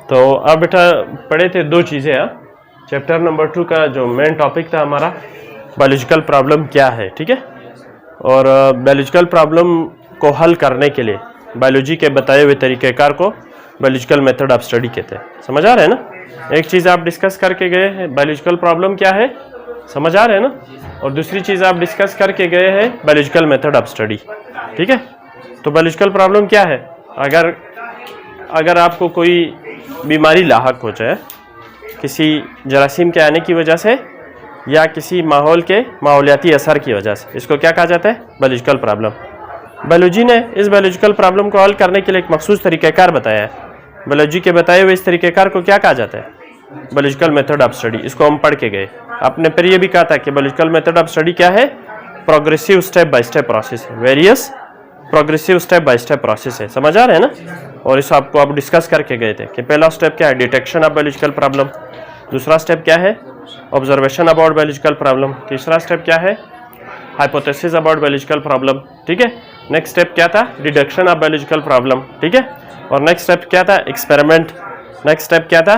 तो अब बेटा पढ़े थे दो चीज़ें। चैप्टर नंबर 2 का जो मेन टॉपिक था हमारा बायोलॉजिकल प्रॉब्लम क्या है, ठीक है। और बायोलॉजिकल प्रॉब्लम को हल करने के लिए बायोलॉजी के बताए हुए तरीक़ेकार को बायोलॉजिकल मेथड ऑफ स्टडी कहते हैं। समझ आ रहे हैं ना। एक चीज़ आप डिस्कस करके गए हैं बायोलॉजिकल प्रॉब्लम क्या है, समझ आ रहे हैं ना। और दूसरी चीज़ आप डिस्कस करके गए हैं बायोलॉजिकल मेथड ऑफ स्टडी, ठीक है। तो बायोलॉजिकल प्रॉब्लम क्या है, अगर आपको कोई बीमारी लाहक हो जाए किसी जरासीम के आने की वजह से या किसी माहौल के माहौलियाती असर की वजह से, इसको क्या कहा जाता है, बायोलॉजिकल प्रॉब्लम। बायोलॉजी ने इस बायोलॉजिकल प्रॉब्लम को हल करने के लिए एक मखसूस तरीक़ाकार बताया है। बायोलॉजी के बताए हुए इस तरीक़ाकार को क्या कहा जाता है, बायोलॉजिकल मेथड ऑफ स्टडी। इसको हम पढ़ के गए। आपने फिर ये भी कहा था कि बायोलॉजिकल मेथड ऑफ स्टडी क्या है, progressive step by step process है, various progressive step by step process है। समझ आ रहे हैं ना। और इस आपको आप डिस्कस करके गए थे कि पहला स्टेप क्या है, डिटेक्शन ऑफ बायोलॉजिकल प्रॉब्लम। दूसरा स्टेप क्या है, ऑब्जर्वेशन अबाउट बायोलॉजिकल प्रॉब्लम। तीसरा स्टेप क्या है, हाइपोथेसिस अबाउट बायोलॉजिकल प्रॉब्लम, ठीक है। नेक्स्ट स्टेप क्या था, डिडक्शन ऑफ बायोलॉजिकल प्रॉब्लम, ठीक है। और नेक्स्ट स्टेप क्या था, एक्सपेरिमेंट। नेक्स्ट स्टेप क्या था,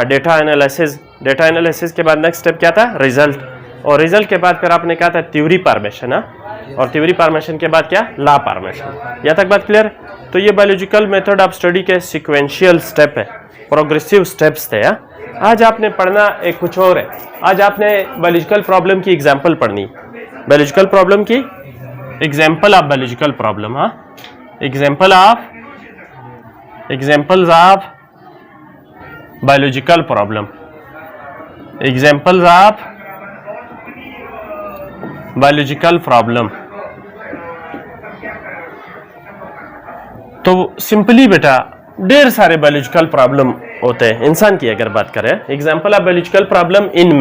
डेटा एनालिसिस। डेटा एनालिसिस के बाद नेक्स्ट स्टेप क्या था, रिजल्ट। और रिजल्ट के बाद फिर आपने कहा था थ्योरी फॉर्मेशन। और थ्योरी फॉर्मेशन के बाद क्या, लॉ फॉर्मेशन। यहाँ तक बात क्लियर। तो ये बायोलॉजिकल मेथड ऑफ स्टडी के सिक्वेंशियल स्टेप है, प्रोग्रेसिव स्टेप्स थे। आज आपने पढ़ना एक कुछ और है। आज आपने बायोलॉजिकल प्रॉब्लम की एग्जांपल पढ़नी, बायोलॉजिकल प्रॉब्लम की example of biological problem. Examples of biological problem, examples of biological problem. तो सिंपली बेटा ढेर सारे बायोलॉजिकल प्रॉब्लम होते हैं इंसान की अगर बात करें। Example of biological problem in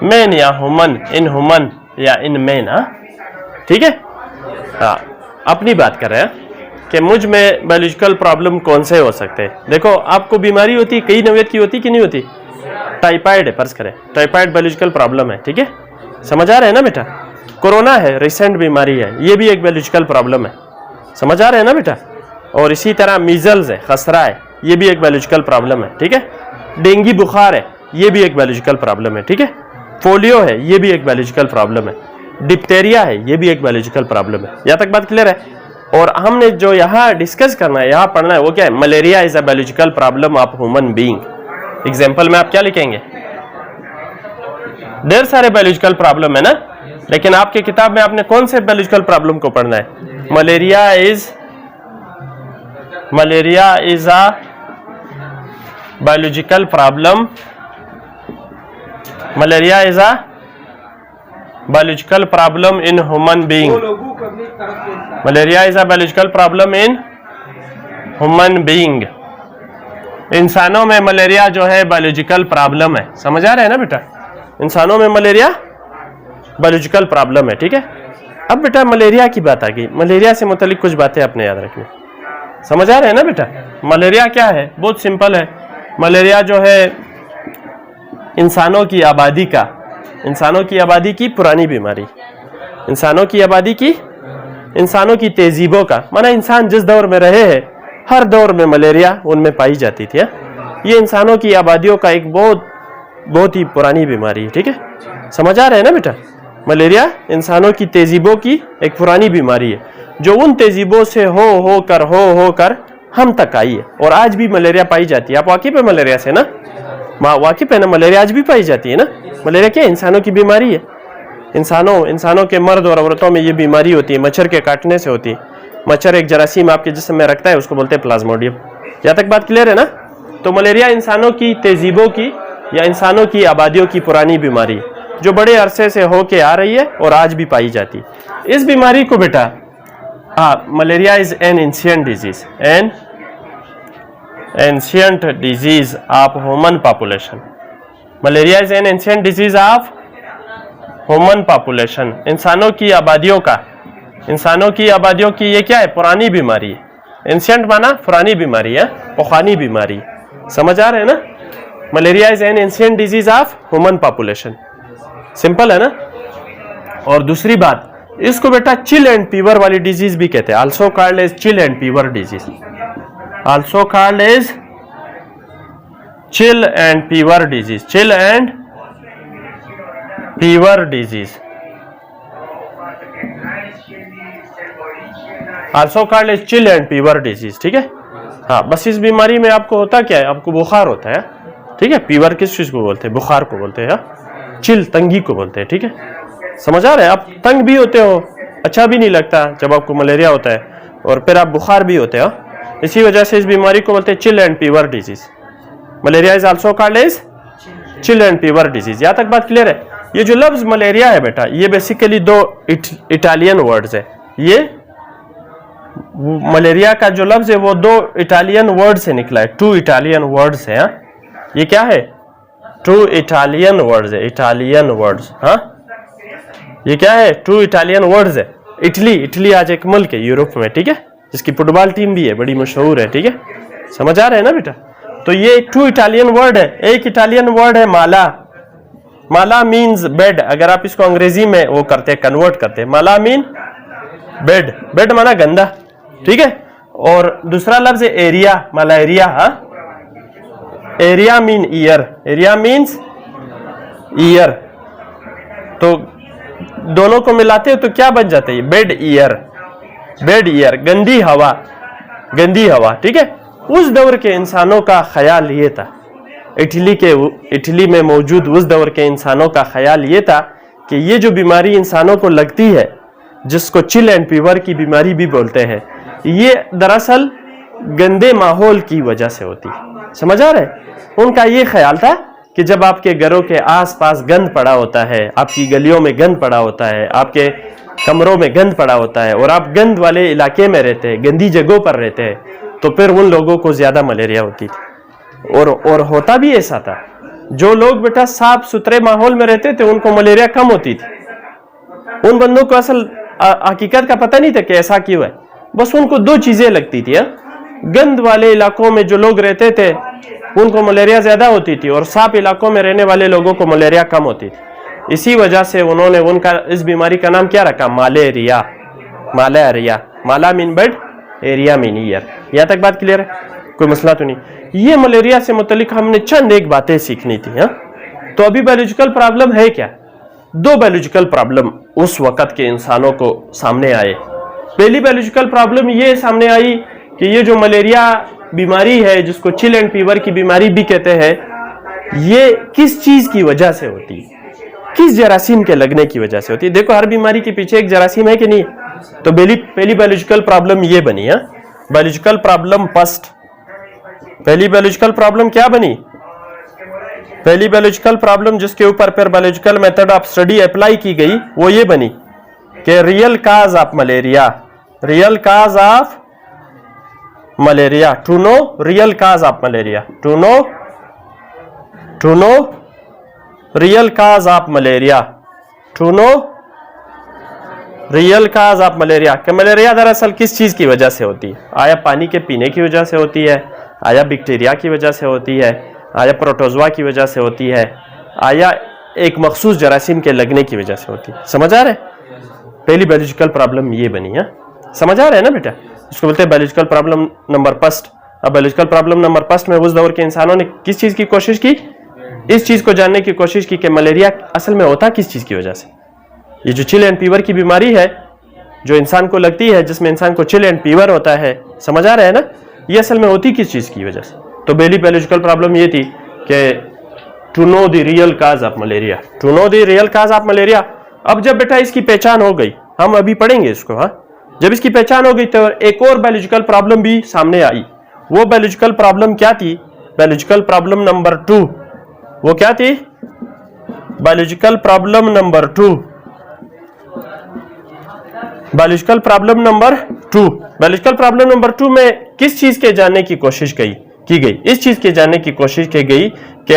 man या ह्यूमन, इन ह्यूमन या इन मैन, ठीक है। हाँ, अपनी बात करें कि मुझ में बायोलॉजिकल प्रॉब्लम कौन से हो सकते हैं। देखो आपको बीमारी होती है, कई नौयत की होती कि नहीं होती। टाइफाइड है, फर्ज करें टाइफाइड बायोलॉजिकल प्रॉब्लम है, ठीक है। समझ आ रहे हैं ना बेटा। कोरोना है, रिसेंट बीमारी है, ये भी एक बायोलॉजिकल प्रॉब्लम है। समझ आ रहे हैं ना बेटा। और इसी तरह मीजल्स है, खसरा है, ये भी एक बायोलॉजिकल प्रॉब्लम है, ठीक है। डेंगू बुखार है, ये भी एक बायोलॉजिकल प्रॉब्लम है, ठीक है। पोलियो है, ये भी एक बायोलॉजिकल प्रॉब्लम है। डिप्टेरिया है, ये भी एक बायोलॉजिकल प्रॉब्लम है। यहाँ तक बात क्लियर है। और हमने जो यहाँ डिस्कस करना है, यहाँ पढ़ना है, वो क्या है, malaria is a biological problem of human being. Example में आप क्या लिखेंगे, ढेर सारे बायोलॉजिकल प्रॉब्लम है ना, लेकिन आपके किताब में आपने कौन से बायोलॉजिकल प्रॉब्लम को पढ़ना है, malaria is a biological problem, malaria is a biological problem in human being, malaria is a biological problem in human being. इंसानों में मलेरिया जो है बायोलॉजिकल प्रॉब्लम है। समझ आ रहे हैं ना बेटा, इंसानों में मलेरिया बायोलॉजिकल प्रॉब्लम है, ठीक है। अब बेटा मलेरिया की बात आ गई, मलेरिया से मुतालिक कुछ बातें आपने याद रखनी। समझ आ रहे हैं ना बेटा। मलेरिया क्या है, बहुत सिंपल है। मलेरिया जो है इंसानों की आबादी की पुरानी बीमारी, इंसानों की तहजीबों का, माना इंसान जिस दौर में रहे हैं हर दौर में मलेरिया उनमें पाई जाती थी। ये इंसानों की आबादियों का एक बहुत ही पुरानी बीमारी है, ठीक है। समझ आ रहे हैं ना बेटा। मलेरिया इंसानों की तहजीबों की एक पुरानी बीमारी है, जो उन तहजीबों से हो कर हम तक आई है। और आज भी मलेरिया पाई जाती है। आप वाकिफ है मलेरिया से ना, वाकिफ है ना, मलेरिया आज भी पाई जाती है ना। मलेरिया क्या है, इंसानों की बीमारी है। इंसानों के मर्द और औरतों में ये बीमारी होती है, मच्छर के काटने से होती है। मच्छर एक जरासीम आपके जिस्म में रखता है, उसको बोलते हैं प्लाज्मोडियम। यहाँ तक बात क्लियर है ना। तो मलेरिया इंसानों की तहजीबों की या इंसानों की आबादियों की पुरानी बीमारी है, जो बड़े अरसे से होके आ रही है और आज भी पाई जाती है। इस बीमारी को बेटा malaria is an ancient disease, ancient disease of human population. Malaria is an ancient disease of human population. इंसानों की आबादियों की ये क्या है, पुरानी बीमारी है। एंशिएंट माना पुरानी बीमारी है, पुरानी बीमारी। समझ आ रहे हैं ना। Malaria is an ancient disease of human population. Simple है ना। और दूसरी बात, इसको बेटा चिल एंड फीवर वाली डिजीज भी कहते हैं, also called as chill and fever disease. also called as chill and fever disease. Chill and fever disease, also called as chill and fever disease. ठीक है, हाँ, बस इस बीमारी में आपको होता क्या है, आपको बुखार होता है, ठीक है। फीवर किस चीज को बोलते हैं, बुखार को बोलते हैं, चिल तंगी को बोलते हैं, ठीक है। समझ आ रहा है, आप तंग भी होते हो, अच्छा भी नहीं लगता जब आपको मलेरिया होता है, और फिर आप बुखार भी होते हो, इसी वजह से इस बीमारी को बोलते हैं chill and fever disease. Malaria is also called as chill and fever disease. यहाँ तक बात क्लियर है। ये जो लफ्ज मलेरिया है बेटा, ये बेसिकली दो इटालियन वर्ड्स है। ये मलेरिया का जो लफ्ज है वो दो इटालियन वर्ड से निकला है, 2 इटालियन वर्ड्स है। ये क्या है, 2 इटालियन वर्ड्स है, इटालियन वर्ड्स। हाँ, ये क्या है, 2 इटालियन वर्ड्स है। इटली आज एक मुल्क है यूरोप में, ठीक है, जिसकी फुटबॉल टीम भी है, बड़ी मशहूर है, ठीक है। समझ आ रहे हैं ना बेटा। तो ये 2 इटालियन वर्ड है। एक इटालियन वर्ड है माला। माला मीन्स बेड। अगर आप इसको अंग्रेजी में वो करते हैं, कन्वर्ट करते हैं, माला मीन बेड, बेड माना गंदा, ठीक है। और दूसरा लफ्ज है area, malaria. Area mean year, area means year. तो दोनों को मिलाते हो तो क्या बन जाता है, बेड ईयर, बेड ईयर, गंदी हवा, गंदी हवा, ठीक है। उस दौर के इंसानों का ख्याल ये था, इटली में मौजूद उस दौर के इंसानों का ख्याल ये था कि ये जो बीमारी इंसानों को लगती है, जिसको चिल एंड फीवर की बीमारी भी बोलते हैं, ये दरअसल गंदे माहौल की वजह से होती है। समझ आ रहे हैं। उनका ये ख्याल था कि जब आपके घरों के आसपास गंद पड़ा होता है, आपकी गलियों में गंद पड़ा होता है, आपके कमरों में गंद पड़ा होता है, और आप गंद वाले इलाके में रहते हैं, गंदी जगहों पर रहते हैं, तो फिर उन लोगों को ज्यादा मलेरिया होती थी। और होता भी ऐसा था। जो लोग बेटा साफ सुथरे माहौल में रहते थे, उनको मलेरिया कम होती थी। उन बंदों को असल हकीकत का पता नहीं था कि ऐसा क्यों है। बस उनको 2 चीजें लगती थी। गंद वाले इलाकों में जो लोग रहते थे उनको मलेरिया ज्यादा होती थी, और साफ इलाकों में रहने वाले लोगों को मलेरिया कम होती थी। इसी वजह से उन्होंने उनका इस बीमारी का नाम क्या रखा, मलेरिया। मलेरिया, माला mean bad, area mean air. यहाँ तक बात क्लियर है, कोई मसला तो नहीं। ये मलेरिया से मुतल्लिक हमने चंद एक बातें सीखनी थी। तो अभी बायोलॉजिकल प्रॉब्लम है क्या, 2 बायोलॉजिकल प्रॉब्लम उस वक्त के इंसानों को सामने आए। पहली बायोलॉजिकल प्रॉब्लम ये सामने आई कि ये जो मलेरिया बीमारी है, जिसको चिल एंड फीवर की बीमारी भी कहते हैं, ये किस चीज की वजह से होती है, किस जरासीम के लगने की वजह से होती है। देखो, हर बीमारी के पीछे एक जरासीम है कि नहीं। तो पहली बायोलॉजिकल प्रॉब्लम ये बनी है, बायोलॉजिकल प्रॉब्लम फर्स्ट। पहली बायोलॉजिकल प्रॉब्लम क्या बनी, पहली बायोलॉजिकल प्रॉब्लम जिसके ऊपर फिर biological method of study apply की गई, वो ये बनी कि real cause of malaria, real cause of malaria, to know real cause of malaria, to know real cause of malaria, to know real cause of malaria. कि malaria दरअसल किस चीज की वजह से होती है, आया पानी के पीने की वजह से होती है, आया बैक्टीरिया की वजह से होती है, आया प्रोटोजोआ की वजह से होती है, आया एक मखसूस जरासीम के लगने की वजह से होती है। समझ आ रहे, पहली बायोलॉजिकल प्रॉब्लम ये बनी है। समझ आ रहा है ना बेटा, इसको बोलते हैं बायोलॉजिकल प्रॉब्लम नंबर फर्स्ट। अब बायोलॉजिकल प्रॉब्लम नंबर फर्स्ट में उस दौर के इंसानों ने किस चीज की कोशिश की, इस चीज को जानने की कोशिश की कि मलेरिया असल में होता किस चीज की वजह से। ये जो चिल एंड फीवर की बीमारी है जो इंसान को लगती है, जिसमें इंसान को चिल एंड फीवर होता है, समझ आ रहा है ना, ये असल में होती किस चीज की वजह से। तो पहली बायोलॉजिकल प्रॉब्लम ये थी कि to know the real cause of malaria, to know the real cause of malaria. अब जब बेटा इसकी पहचान हो गई, हम अभी पढ़ेंगे इसको, हाँ, जब इसकी पहचान हो गई तो एक और बायोलॉजिकल प्रॉब्लम भी सामने आई। वो बायोलॉजिकल प्रॉब्लम क्या थी, बायोलॉजिकल प्रॉब्लम नंबर 2। वो क्या थी, biological problem number 2, biological problem number 2। Biological problem number 2 में किस चीज के जानने की कोशिश की गई, इस चीज के जानने की कोशिश की गई कि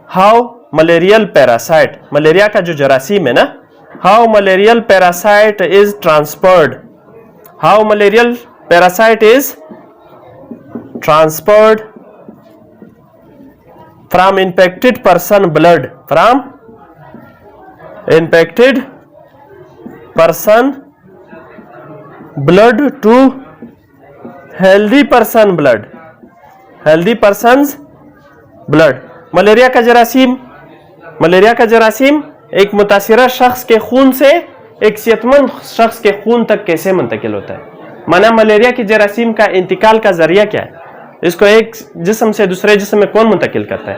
हाउ मलेरियल पैरासाइट, मलेरिया का जो जरासीम है ना, how malarial parasite is transferred, how malarial parasite is transferred from infected person blood, from infected person blood to healthy person blood, healthy persons blood. Malaria का जरासीम एक मुतासिरा शख्स के खून से एक सेहतमंद शख्स के खून तक कैसे मुंतकिल होता है? माना मलेरिया की जरासीम का इंतकाल का जरिया क्या है? इसको एक जिस्म से दूसरे जिस्म में कौन मुंतकिल करता है?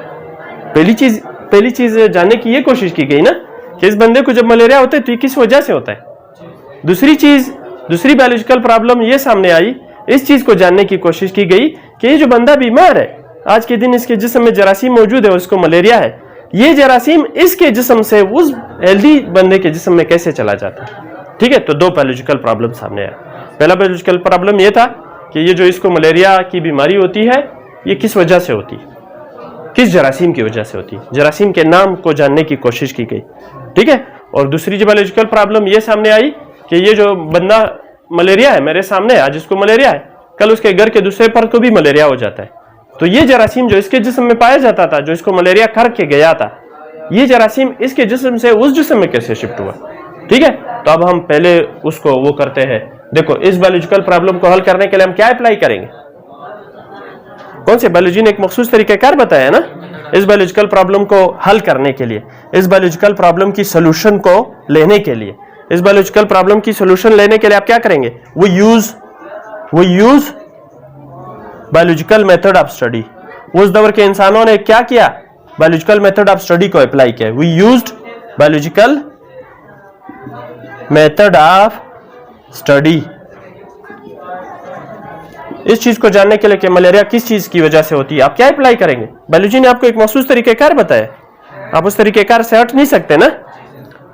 पहली चीज जानने की ये कोशिश की गई ना कि इस बंदे को जब मलेरिया होता है तो ये किस वजह से होता है। दूसरी बायोलॉजिकल प्रॉब्लम ये सामने आई, इस चीज को जानने की कोशिश की गई कि ये जो बंदा बीमार है, आज के दिन इसके जिस्म में जरासीम मौजूद है, उसको मलेरिया है, ये जरासीम इसके जिस्म से उस हेल्दी बंदे के जिस्म में कैसे चला जाता है। ठीक है, तो दो बायोलॉजिकल प्रॉब्लम सामने आया। पहला बायोलॉजिकल प्रॉब्लम ये था कि ये जो इसको मलेरिया की बीमारी होती है ये किस वजह से होती है, किस जरासीम की वजह से होती है। जरासीम के नाम को जानने की कोशिश की गई। ठीक है, और दूसरी जो बायोलॉजिकल प्रॉब्लम ये सामने आई कि ये जो बंदा मलेरिया है, मेरे सामने आज इसको मलेरिया है, कल उसके घर के दूसरे पर को भी मलेरिया हो जाता है, तो ये जरासीम जो इसके जिस्म में पाया जाता था, जो इसको मलेरिया करके गया था, ये जरासीम इसके जिस्म से उस जिस्म में कैसे शिफ्ट हुआ। ठीक है, तो अब हम पहले उसको वो करते हैं। देखो, इस बायोलॉजिकल प्रॉब्लम को हल करने के लिए हम क्या अप्लाई करेंगे? कौन से बायोलॉजी ने एक मखसूस तरीकाकार बताया है ना इस बायोलॉजिकल प्रॉब्लम को हल करने के लिए, इस बायोलॉजिकल प्रॉब्लम की सोल्यूशन को लेने के लिए। इस बायोलॉजिकल प्रॉब्लम की सोल्यूशन लेने के लिए आप क्या करेंगे? वो use biological method of study. उस दौर के इंसानों ने क्या किया? बायोलॉजिकल मेथड ऑफ स्टडी को अप्लाई किया। We used biological method of study. इस चीज को जानने के लिए कि मलेरिया किस चीज की वजह से होती है, आप क्या अप्लाई करेंगे? बायोलॉजी ने आपको एक मखसूस तरीकेकार बताया, आप उस तरीकेकार से हट नहीं सकते ना।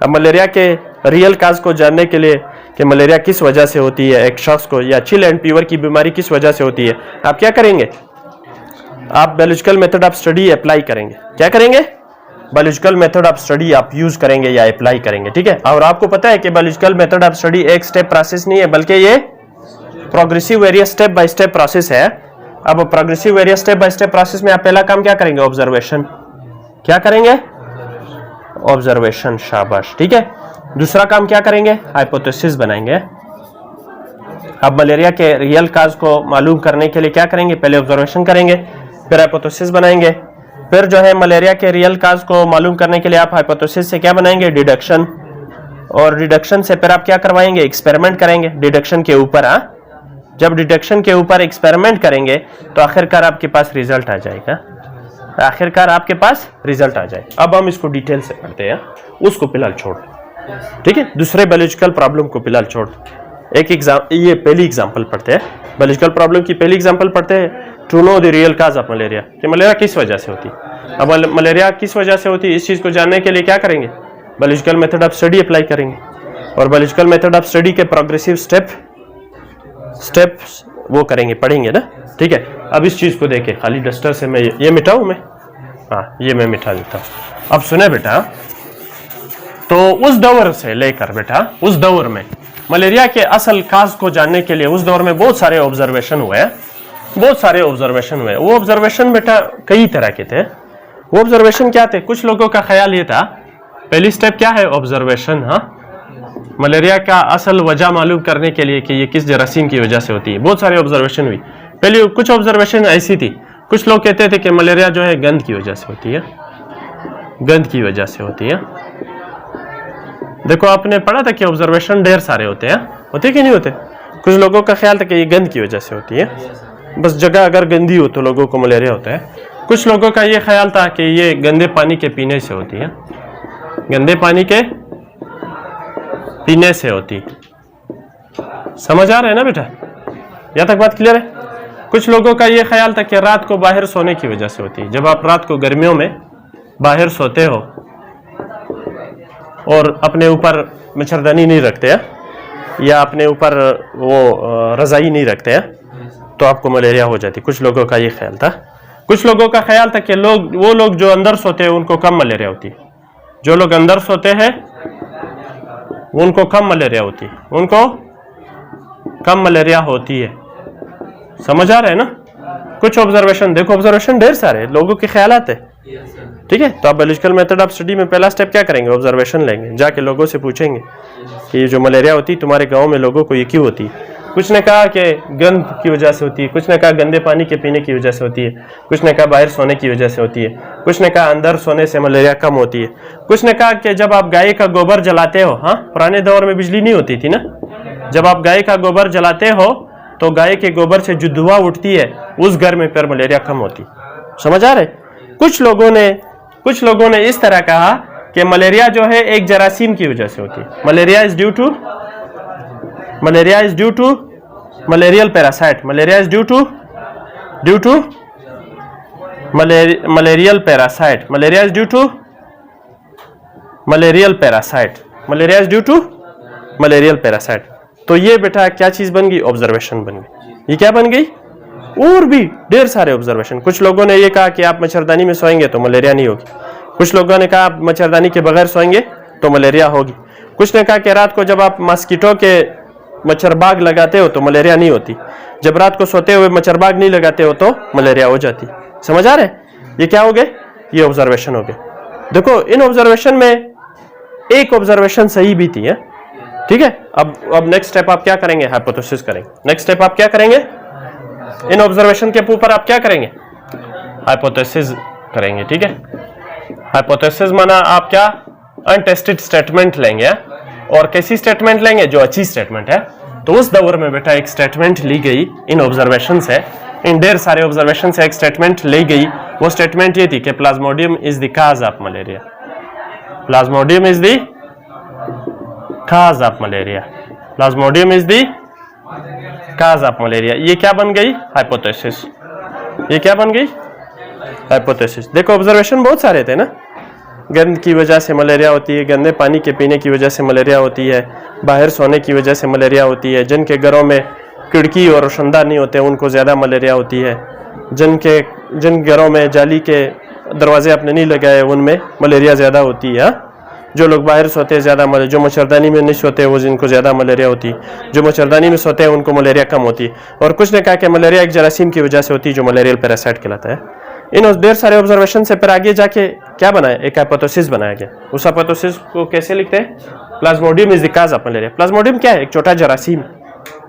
अब मलेरिया के रियल काज को जानने के लिए कि मलेरिया किस वजह से होती है एक शख्स को, या चिल एंड फीवर की बीमारी किस वजह से होती है, आप क्या करेंगे? आप biological method of study apply करेंगे। क्या करेंगे? बायोलॉजिकल मेथड ऑफ स्टडी आप यूज करेंगे या अप्लाई करेंगे। ठीक है, और आपको पता है कि बायोलॉजिकल मेथड ऑफ स्टडी एक स्टेप प्रोसेस नहीं है, बल्कि ये progressive various step by step process है। अब progressive various step by step process में आप पहला काम क्या करेंगे? ऑब्जर्वेशन। क्या करेंगे? ऑब्जर्वेशन, शाबाश। ठीक है, दूसरा काम क्या करेंगे? हाइपोथेसिस बनाएंगे। अब मलेरिया के रियल काज को मालूम करने के लिए क्या करेंगे? पहले ऑब्जर्वेशन करेंगे, फिर हाइपोथेसिस बनाएंगे, फिर जो है मलेरिया के रियल काज को मालूम करने के लिए आप हाइपोथेसिस से क्या बनाएंगे? डिडक्शन, और डिडक्शन से फिर आप क्या करवाएंगे? एक्सपेरिमेंट करेंगे डिडक्शन के ऊपर। जब डिडक्शन के ऊपर एक्सपेरिमेंट करेंगे तो आखिरकार आपके पास रिजल्ट आ जाएगा, आखिरकार आपके पास रिजल्ट आ जाए। अब हम इसको डिटेल से पढ़ते हैं, उसको फिलहाल छोड़। ठीक है, दूसरे बायोलॉजिकल प्रॉब्लम को फिलहाल छोड़। ये पहली एग्जांपल पढ़ते हैं, बायोलॉजिकल प्रॉब्लम की पहली एग्जांपल पढ़ते हैं। To know the real cause of malaria, कि मलेरिया किस वजह से होती है। अब मलेरिया किस वजह से होती है, इस चीज को जानने के लिए क्या करेंगे? Biological method of study apply करेंगे, और बायोलॉजिकल मेथड ऑफ स्टडी के प्रोग्रेसिव स्टेप्स वो करेंगे, पढ़ेंगे ना। ठीक है, अब इस चीज को देखे, खाली डस्टर से मैं ये मिटाऊं मैं, हाँ ये मैं मिटा देता हूं। अब सुने बेटा, तो उस दौर से लेकर बेटा उस दौर में मलेरिया के असल काज को जानने के लिए उस दौर में बहुत सारे ऑब्जर्वेशन हुए, बहुत सारे ऑब्जर्वेशन हुए। वो ऑब्जर्वेशन बेटा कई तरह के थे। वो ऑब्जर्वेशन क्या थे? कुछ लोगों का ख्याल ये था, पहली स्टेप क्या है? ऑब्जर्वेशन। हाँ, मलेरिया का असल वजह मालूम करने के लिए कि ये किस जरासीम की वजह से होती है, बहुत सारे ऑब्जर्वेशन हुई। पहले कुछ ऑब्जर्वेशन ऐसी थी, कुछ लोग कहते थे कि मलेरिया जो है गंद की वजह से होती है, गंद की वजह से होती है। देखो, आपने पढ़ा था कि ऑब्जर्वेशन ढेर सारे होते हैं, होते कि नहीं होते? कुछ लोगों का ख्याल था कि ये गंद की वजह से होती है, बस जगह अगर गंदी हो तो लोगों को मलेरिया होता है। कुछ लोगों का ये ख्याल था कि ये गंदे पानी के पीने से होती है, गंदे पानी के पीने से होती। समझ आ रहा है ना बेटा? यहाँ तक बात क्लियर है? कुछ लोगों का ये ख्याल था कि रात को बाहर सोने की वजह से होती है। जब आप रात को गर्मियों में बाहर सोते हो और अपने ऊपर मच्छरदानी नहीं रखते हैं, या अपने ऊपर वो रजाई नहीं रखते हैं, तो आपको मलेरिया हो जाती। कुछ लोगों का ये ख्याल था। कुछ लोगों का ख्याल था कि वो लोग जो अंदर सोते हैं उनको कम मलेरिया होती है, जो लोग अंदर सोते हैं उनको कम मलेरिया होती है, उनको कम मलेरिया होती है। समझ आ रहा है ना? कुछ ऑब्जर्वेशन, देखो ऑब्जर्वेशन ढेर सारे लोगों के ख्यालात है। ठीक है, तो आप बायोलॉजिकल मेथड ऑफ स्टडी में पहला स्टेप क्या करेंगे? ऑब्जर्वेशन लेंगे, जाके लोगों से पूछेंगे कि ये जो मलेरिया होती है तुम्हारे गांव में लोगों को ये क्यों होती है। कुछ ने कहा कि गंद की वजह से होती है, कुछ ने कहा गंदे पानी के पीने की वजह से होती है, कुछ ने कहा बाहर सोने की वजह से होती है, कुछ ने कहा अंदर सोने से मलेरिया कम होती है, कुछ ने कहा कि जब आप गाय का गोबर जलाते हो, हाँ पुराने दौर में बिजली नहीं होती थी ना, जब आप गाय का गोबर जलाते हो तो गाय के गोबर से जो धुआं उठती है उस घर में फिर मलेरिया कम होती। समझ आ रहे? कुछ लोगों ने इस तरह कहा कि मलेरिया जो है एक जरासीम की वजह से होती है। Malaria is due to malarial parasite. Malaria is due to malarial parasite. Malaria is due to malarial parasite. Malaria is due to malarial parasite. तो ये बेटा क्या चीज बन गई? ऑब्जर्वेशन बन गई। ये क्या बन गई? और भी ढेर सारे ऑब्जर्वेशन। कुछ लोगों ने ये कहा कि आप मच्छरदानी में सोएंगे तो मलेरिया नहीं होगी। कुछ लोगों ने कहा आप मच्छरदानी के बगैर सोएंगे तो मलेरिया होगी। कुछ ने कहा कि रात को जब आप मस्कीटो के मच्छरबाग लगाते हो तो मलेरिया नहीं होती, जब रात को सोते हुए मच्छरबाग नहीं लगाते हो तो मलेरिया हो जाती। समझ आ रहे? ये क्या हो गए? ये ऑब्जर्वेशन हो गए। देखो इन ऑब्जर्वेशन में एक ऑब्जर्वेशन सही भी थी है, ठीक है। अब नेक्स्ट स्टेप आप क्या करेंगे? हाइपोथेसिस करेंगे। नेक्स्ट स्टेप आप क्या करेंगे? इन ऑब्जर्वेशन के ऊपर आप क्या करेंगे? हाइपोथेसिस करेंगे, ठीक है। हाइपोथेसिस माना आप क्या? अनटेस्टेड स्टेटमेंट लेंगे, और कैसी स्टेटमेंट लेंगे? जो अच्छी स्टेटमेंट है। तो उस दौर में बेटा एक स्टेटमेंट ली गई इन ऑब्जर्वेशन से, इन ढेर सारे ऑब्जर्वेशन से एक स्टेटमेंट ली गई। वो स्टेटमेंट ये थी कि plasmodium is the cause of malaria. Plasmodium is the cause of malaria. Plasmodium is the cause of malaria. ये क्या बन गई? हाइपोथेसिस। ये क्या बन गई? हाइपोथेसिस। देखो ऑब्जर्वेशन बहुत सारे थे ना, गंद की वजह से मलेरिया होती है, गंदे पानी के पीने की वजह से मलेरिया होती है, बाहर सोने की वजह से मलेरिया होती है, जिनके घरों में खिड़की और रोशनदान नहीं होते उनको ज़्यादा मलेरिया होती है, जिन घरों में जाली के दरवाजे आपने नहीं लगाए उनमें मलेरिया ज़्यादा होती है। जो लोग बाहर सोते हैं ज़्यादा मलेरिया, जो मच्छरदानी में नहीं सोते वो जिनको ज़्यादा मलेरिया होती है, जो मच्छरदानी में सोते हैं उनको मलेरिया कम होती है। और कुछ ने कहा कि मलेरिया एक जरासीम की वजह से होती है जो मलेरियल पैरासाइट कहलाता है। इन ढेर सारे ऑब्जर्वेशन से फिर आगे जाके क्या बनाया? एक हाइपोथेसिस बनाया गया। उस हाइपोथेसिस को कैसे लिखते हैं? Plasmodium is the cause of malaria. Plasmodium क्या है? एक छोटा जरासीम,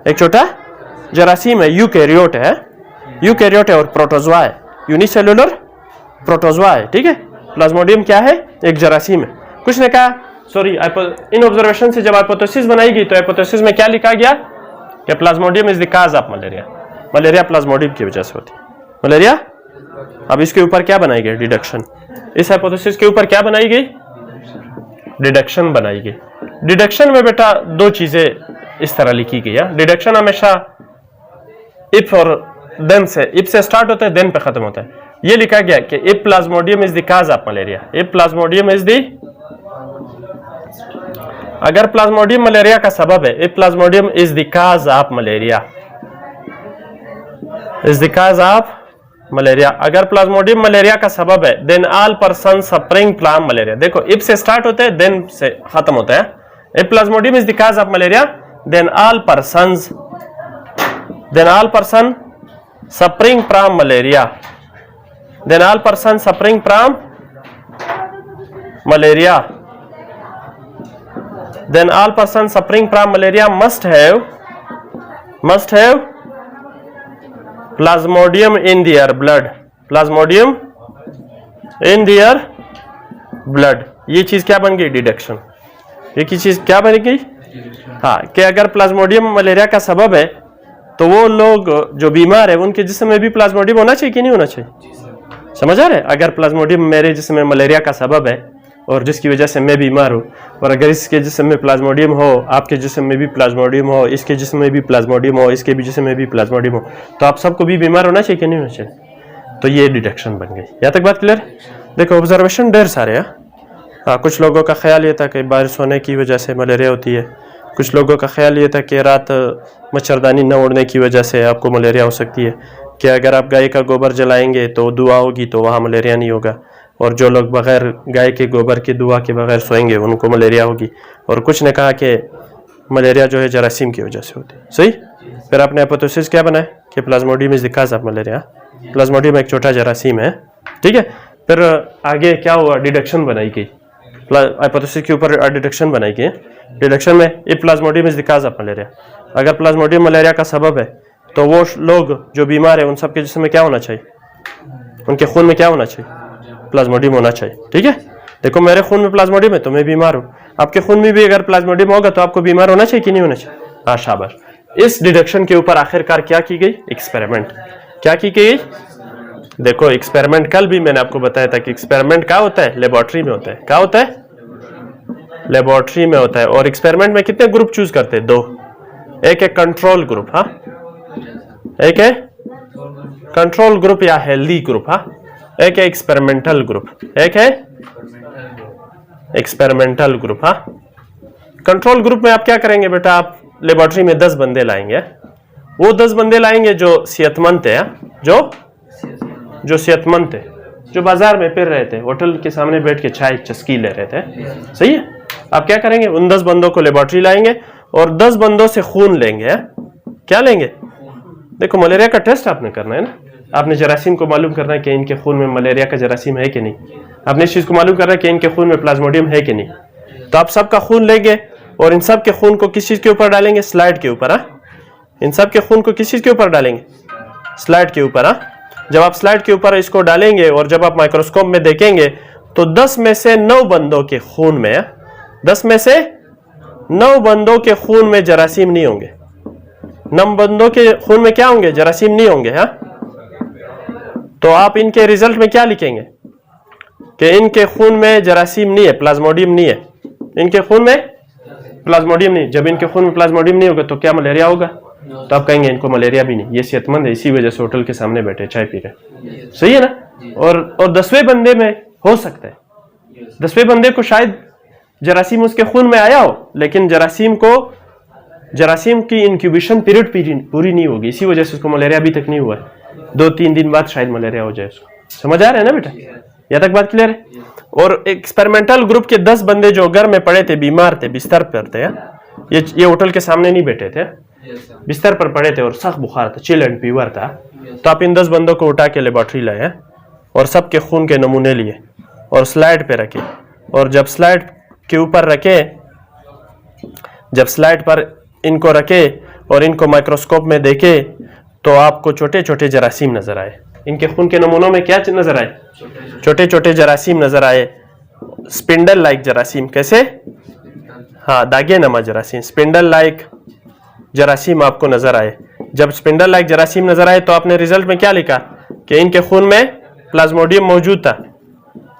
एक छोटा जरासीम है, यूकैरियोट है, यूकैरियोट है और प्रोटोजोआ है, यूनिसेलुलर प्रोटोजोआ है, ठीक है। प्लाज्मोडियम क्या है? एक जरासीम है। कुछ ने कहा सॉरी, इन ऑब्जर्वेशन से जब हाइपोथेसिस बनाई गई तो हाइपोथेसिस में क्या लिखा गया कि plasmodium is the cause of malaria. Malaria Plasmodium की वजह से होती है। मलेरिया। अब इसके ऊपर क्या बनाई गई? डिडक्शन। इस हाइपोथेसिस के ऊपर क्या बनाई गई? डिडक्शन बनाई गई। डिडक्शन में बेटा दो चीजें इस तरह लिखी गई है। डिडक्शन हमेशा इफ और देन से, इफ से स्टार्ट होता है देन पे खत्म होता है। ये लिखा गया कि if plasmodium is the cause of malaria. If plasmodium is the, अगर प्लाज्मोडियम मलेरिया का सबब है, if plasmodium is the cause of malaria, is the cause of malaria, अगर प्लाज्मोडियम मलेरिया का सबब है, then all person suffering from malaria. देखो if से स्टार्ट होता है देन से खत्म होता है। If plasmodium is the cause of malaria then all person suffering from malaria, then all person suffering from malaria, then all persons suffering from malaria must have plasmodium in their blood, plasmodium in their blood। ये चीज क्या बन गई? Deduction. ये की चीज क्या बन गई? हाँ, कि अगर प्लाज्मोडियम मलेरिया का सबब है तो वो लोग जो बीमार है उनके जिस्म में भी प्लाज्मोडियम होना चाहिए कि नहीं होना चाहिए? समझ आ रहे? अगर प्लाज्मोडियम मेरे जिस्म में मलेरिया का सबब है और जिसकी वजह से मैं बीमार हूँ, और अगर इसके जिस्म में प्लाज्मोडियम हो, आपके जिस्म में भी प्लाज्मोडियम हो, इसके जिस्म में भी प्लाज्मोडियम हो, इसके भी जिस्म में भी प्लाज्मोडियम हो, तो आप सबको भी बीमार होना चाहिए कि नहीं होना चाहिए? तो ये डिडक्शन बन गई। यहाँ तक बात क्लियर? देखो ऑब्जर्वेशन ढेर सारे हैं। हाँ, कुछ लोगों का ख्याल ये था कि बाहर सोने की वजह से मलेरिया होती है, कुछ लोगों का ख्याल ये था कि रात मच्छरदानी न उड़ने की वजह से आपको मलेरिया हो सकती है, कि अगर आप गाय का गोबर जलाएंगे तो दुआ होगी तो वहाँ मलेरिया नहीं होगा, और जो लोग बगैर गाय के गोबर की दुआ के बगैर सोएंगे उनको मलेरिया होगी। और कुछ ने कहा कि मलेरिया जो है जरासीम की वजह से होती है। सही? फिर आपने हाइपोथेसिस क्या बनाया कि plasmodium is the cause of malaria. Plasmodium एक छोटा जरासीम है, ठीक है। फिर आगे क्या हुआ? डिडक्शन बनाई गई। हाइपोथेसिस के ऊपर डिडक्शन बनाई गई। डिडक्शन में if plasmodium is the cause of malaria, अगर प्लाज्मोडियम मलेरिया का सबब है तो वो लोग जो बीमार है उन सबके जिस्म में क्या होना चाहिए, उनके खून में क्या होना चाहिए, प्लाज्मोडियम होना चाहिए। ठीक है, देखो मेरे खून में प्लाज्मोडियम है तो मैं बीमार हूँ, आपके खून में भी अगर प्लाज्मोडियम होगा तो आपको बीमार होना चाहिए कि नहीं होना चाहिए। हाँ शाबाश। इस डिडक्शन के ऊपर आखिरकार क्या की गई, एक्सपेरिमेंट। क्या की गई, देखो एक्सपेरिमेंट कल भी मैंने आपको बताया था कि एक्सपेरिमेंट क्या होता है, लेबोरेटरी में होता है। क्या होता है, लेबोरेटरी में होता है। और एक्सपेरिमेंट में कितने ग्रुप चूज करते हैं, 2। एक है कंट्रोल ग्रुप, हाँ, एक है कंट्रोल ग्रुप या हेल्दी ग्रुप, हाँ, एक है एक्सपेरिमेंटल ग्रुप, एक है एक्सपेरिमेंटल ग्रुप। हाँ, कंट्रोल ग्रुप में आप क्या करेंगे बेटा, आप लेबोरेटरी में 10 बंदे लाएंगे, वो 10 बंदे लाएंगे जो सेहतमंद थे, जो सेहतमंद थे, जो बाजार में फिर रहे थे, होटल के सामने बैठ के चाय चस्की ले रहे थे, सही है। आप क्या करेंगे, उन 10 बंदों को लेबोरेटरी लाएंगे और 10 बंदों से खून लेंगे। क्या लेंगे, देखो मलेरिया का टेस्ट आपने करना है ना, आपने जरासीम को मालूम करना है कि इनके खून में मलेरिया का जरासीम है कि नहीं, आपने इस चीज को मालूम करना है कि इनके खून में प्लाज्मोडियम है कि नहीं। तो आप सबका खून लेंगे और इन सब के खून को किस चीज के ऊपर डालेंगे, स्लाइड के ऊपर। हाँ, इन सब के खून को किस चीज के ऊपर डालेंगे, स्लाइड के ऊपर। हाँ, जब आप स्लाइड के ऊपर इसको डालेंगे और जब आप माइक्रोस्कोप में देखेंगे तो 10 में से 9 बंदों के खून में, 10 में से 9 बंदों के खून में जरासीम नहीं होंगे। 9 बंदों के खून में क्या होंगे, जरासीम नहीं होंगे। हाँ, तो आप इनके रिजल्ट में क्या लिखेंगे कि इनके खून में जरासीम नहीं है, प्लाज्मोडियम नहीं है, इनके खून में प्लाज्मोडियम नहीं। जब इनके खून में प्लाज्मोडियम नहीं होगा तो क्या मलेरिया होगा, तो आप कहेंगे इनको मलेरिया भी नहीं, ये सेहतमंद है, इसी वजह से होटल के सामने बैठे चाय पी रहे, सही है ना। और 10वें बंदे में हो सकता है, 10वें बंदे को शायद जरासीम उसके खून में आया हो, लेकिन जरासीम की इंक्यूबेशन पीरियड पूरी नहीं होगी, इसी वजह से उसको मलेरिया अभी तक नहीं हुआ है। 2-3 दिन बाद शायद मलेरिया हो जाए उसको। समझ आ रहा है ना बेटा, यहाँ तक बात क्लियर है। और एक्सपेरिमेंटल ग्रुप के 10 बंदे जो घर में पड़े थे, बीमार थे, बिस्तर पर थे, ये होटल के सामने नहीं बैठे थे, बिस्तर पर पड़े थे और सख्त बुखार था, चिल एंड फीवर था। तो आप इन 10 बंदों को उठा के लेबोरेटरी लाए और सबके खून के नमूने लिए और स्लाइड पे रखे, और जब स्लाइड के ऊपर रखे, जब स्लाइड पर इनको रखे और इनको माइक्रोस्कोप में देखे तो आपको छोटे छोटे जरासीम नजर आए। इनके खून के नमूनों में क्या नजर आए, छोटे छोटे जरासीम नजर आए, स्पिंडल लाइक जरासीम। कैसे, हाँ, दागे नमा जरासीम, स्पिंडल लाइक जरासीम आपको नजर आए। जब स्पिंडल लाइक जरासीम नजर आए तो आपने रिजल्ट में क्या लिखा कि इनके खून में प्लाज्मोडियम मौजूद था,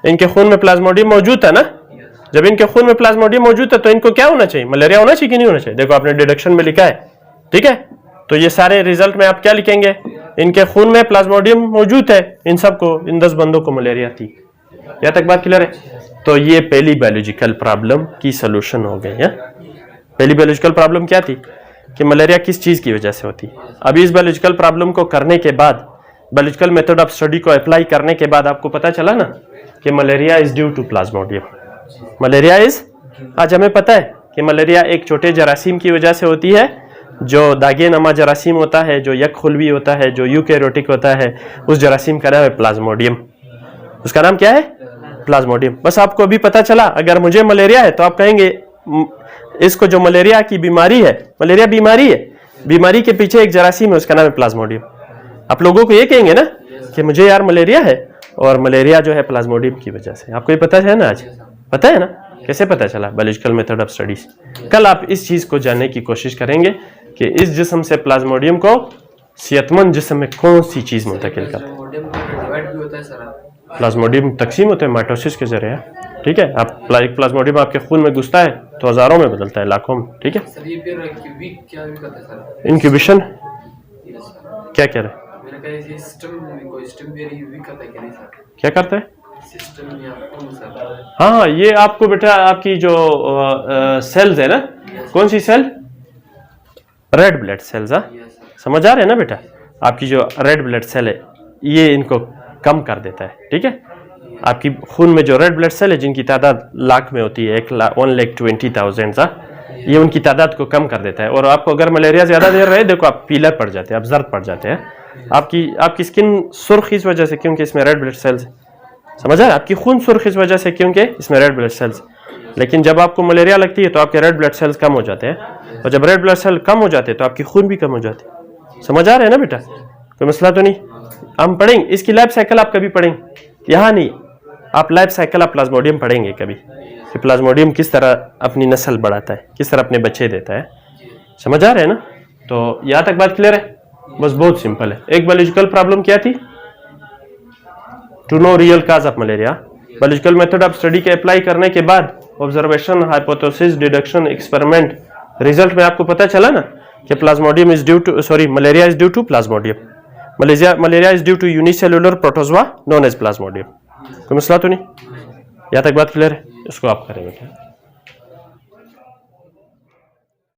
इनके खून में प्लाज्मोडियम मौजूद था ना। जब इनके खून में प्लाज्मोडियम मौजूद था तो इनको क्या होना चाहिए, मलेरिया होना चाहिए कि नहीं होना चाहिए। देखो आपने डिडक्शन में लिखा है, ठीक है। तो ये सारे रिजल्ट में आप क्या लिखेंगे, इनके खून में प्लाज्मोडियम मौजूद है, इन सबको, इन 10 बंदों को मलेरिया थी। यहाँ तक बात क्लियर है। तो ये पहली बायोलॉजिकल प्रॉब्लम की सोल्यूशन हो गई है। पहली बायोलॉजिकल प्रॉब्लम क्या थी कि मलेरिया किस चीज की वजह से होती है। अभी इस बायोलॉजिकल प्रॉब्लम को करने के बाद, बायोलॉजिकल मेथड ऑफ स्टडी को अप्लाई करने के बाद आपको पता चला ना कि malaria is due to plasmodium. Malaria is, आज हमें पता है कि मलेरिया एक छोटे जरासीम की वजह से होती है, जो दागे नमा जरासीम होता है, जो यकखुलवी होता है, जो यूकैरियोटिक होता है, उस जरासीम का नाम है प्लाज्मोडियम। उसका नाम क्या है, प्लाज्मोडियम। बस आपको अभी पता चला। अगर मुझे मलेरिया है तो आप कहेंगे इसको, जो मलेरिया की बीमारी है, मलेरिया बीमारी है, बीमारी के पीछे एक जरासीम है, उसका नाम है प्लाज्मोडियम। आप लोगों को ये कहेंगे ना कि मुझे यार मलेरिया है और मलेरिया जो है प्लाज्मोडियम की वजह से। आपको ये पता है ना, आज पता है ना, कैसे पता चला, बायोलॉजिकल मेथड ऑफ स्टडीज। कल आप इस चीज को जानने की कोशिश करेंगे कि इस जिस्म से प्लाज्मोडियम को सेहतमंद जिस्म में कौन सी चीज मुंतकिल करता है। प्लाज्मोडियम तकसीम होते हैं माइटोसिस के जरिए, ठीक है। आप प्लाज्मोडियम आपके खून में घुसता है तो हजारों में बदलता है, लाखों में, ठीक है। इंक्यूबेशन क्या कह रहे हैं, क्या करता है, हाँ, ये आपको बेटा आपकी जो सेल्स है ना, कौन सी सेल, रेड ब्लड सेल्स, समझ आ रहे हैं ना बेटा। आपकी जो रेड ब्लड सेल है ये इनको कम कर देता है, ठीक है। आपकी खून में जो रेड ब्लड सेल है जिनकी तादाद लाख में होती है, 1,20,000, ये उनकी तादाद को कम कर देता है। और आपको अगर मलेरिया ज्यादा देर रहे, देखो आप पीला पड़ जाते हैं, आप जर्द पड़ जाते हैं, आपकी स्किन सुर्ख इस वजह से क्योंकि इसमें रेड ब्लड सेल्स, समझ आए, आपकी खून सुर्ख इस वजह से क्योंकि इसमें रेड ब्लड सेल्स। लेकिन जब आपको मलेरिया लगती है तो आपके रेड ब्लड सेल्स कम हो जाते हैं, और जब रेड ब्लड सेल कम हो जाते हैं तो आपकी खून भी कम हो जाती है। समझ आ रहा है ना बेटा? कोई मसला तो नहीं? हम पढ़ेंगे इसकी लाइफ साइकिल, आप कभी पढ़ेंगे यहाँ नहीं, आप लाइफ साइकिल आप प्लाज्मोडियम पढ़ेंगे कभी, कि प्लाज्मोडियम किस तरह अपनी नस्ल बढ़ाता है, किस तरह अपने बच्चे देता है। समझ आ रहे हैं ना? तो यहाँ तक बात क्लियर है? बस बहुत सिंपल है। एक बायोलॉजिकल प्रॉब्लम क्या थी? To know real cause of malaria. Biological method of study के अप्लाई करने के बाद observation, hypothesis, deduction, experiment, result में आपको पता चला ना कि plasmodium is due to malaria is due to plasmodium, malaria is due to unicellular protozoa known as plasmodium. कोई मसला तो नहीं? यहाँ तक बात क्लियर है? इसको आप करें बेटा।